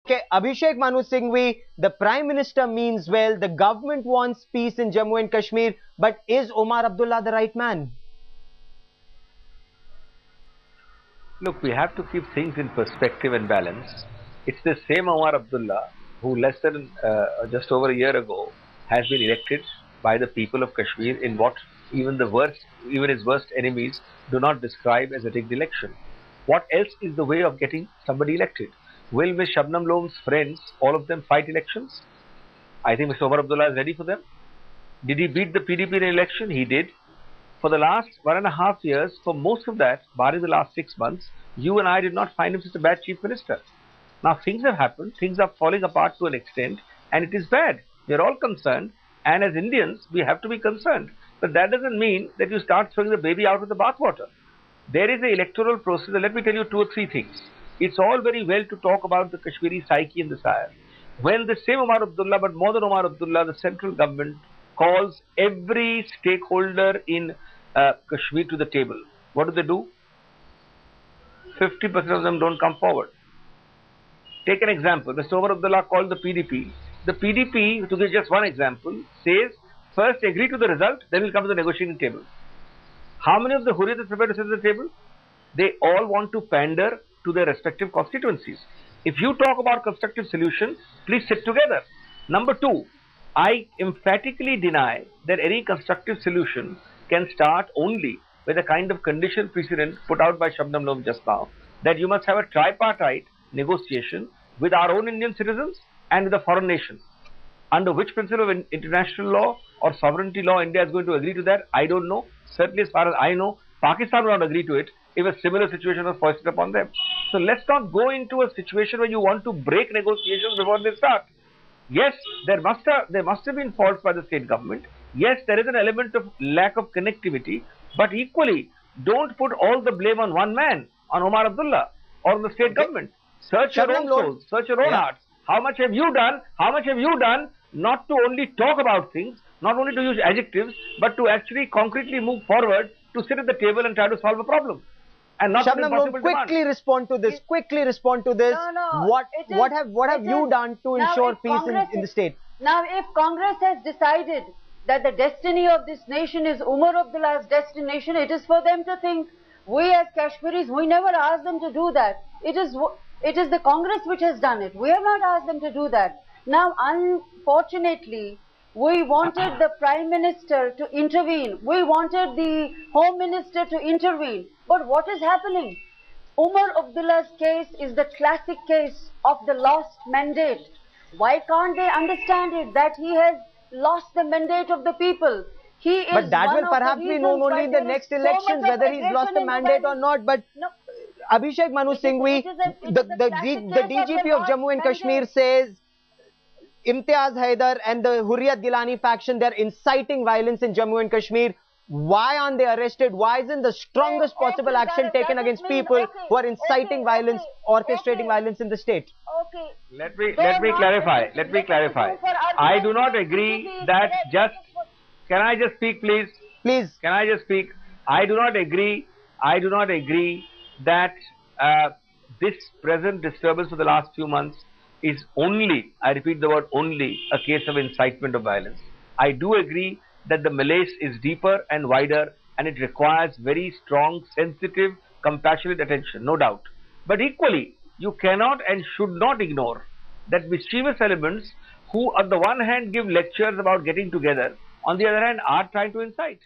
Okay, Abhishek Manu Singhvi, the Prime Minister means well, the government wants peace in Jammu and Kashmir, but is Omar Abdullah the right man? Look, we have to keep things in perspective and balance. It's the same Omar Abdullah who less than just over a year ago has been elected by the people of Kashmir in what even his worst enemies do not describe as a rigged election. What else is the way of getting somebody elected? Will Ms. Shabnam Lom's friends, all of them, fight elections? I think Mr. Omar Abdullah is ready for them. Did he beat the PDP in an election? He did. For the last 1.5 years, for most of that, barring the last 6 months, you and I did not find him such a bad chief minister. Now things have happened, things are falling apart to an extent, and it is bad. We are all concerned, and as Indians, we have to be concerned. But that doesn't mean that you start throwing the baby out with the bathwater. There is an electoral process, and let me tell you 2 or 3 things. It's all very well to talk about the Kashmiri psyche and desire. When the same Omar Abdullah, but more than Omar Abdullah, the central government calls every stakeholder in Kashmir to the table, what do? 50% of them don't come forward. Take an example. Mr. Omar Abdullah called the PDP. The PDP, to give just one example, says, first agree to the result, then we'll come to the negotiating table. How many of the Hurriyat are prepared to sit at the table? They all want to pander to their respective constituencies. If you talk about constructive solution, please sit together. Number 2, I emphatically deny that any constructive solution can start only with a kind of condition precedent put out by Shabnam Lom just now, that you must have a tripartite negotiation with our own Indian citizens and with the foreign nations. Under which principle of international law or sovereignty law India is going to agree to that, I don't know. Certainly as far as I know, Pakistan will not agree to it if a similar situation was foisted upon them. So let's not go into a situation where you want to break negotiations before they start. Yes, there must have been faults by the state government. Yes, there is an element of lack of connectivity, but equally, don't put all the blame on one man, on Omar Abdullah, or on the state government. Search your own souls, search your own hearts. How much have you done? How much have you done not to only talk about things, not only to use adjectives, but to actually concretely move forward to sit at the table and try to solve a problem? And not Shabnam Lom, quickly respond to this. No, What have you done to ensure peace in the state? Now, if Congress has decided that the destiny of this nation is Umar Abdullah's destination, it is for them to think. We as Kashmiris, we never asked them to do that. It is the Congress which has done it. We have not asked them to do that. Now, unfortunately, we wanted the Prime Minister to intervene. We wanted the Home Minister to intervene. But what is happening? Umar Abdullah's case is the classic case of the lost mandate. Why can't they understand it that he has lost the mandate of the people? But that will perhaps be known only in the next elections, whether he's lost the mandate or not. But no, Abhishek Manu Singhvi, the DGP of Jammu and Kashmir says Imtiaz Haider and the Hurriyat Gilani faction, they're inciting violence in Jammu and Kashmir. Why aren't they arrested? Why isn't the strongest possible action taken against people who are inciting violence, orchestrating violence in the state? Okay. Let me clarify. I do not agree that just... Can I just speak, please? Please. Can I just speak? I do not agree that this present disturbance for the last few months is only, I repeat the word only, a case of incitement of violence. I do agree that the malaise is deeper and wider, and it requires very strong, sensitive, compassionate attention, no doubt. But equally, you cannot and should not ignore that mischievous elements who on the one hand give lectures about getting together, on the other hand are trying to incite.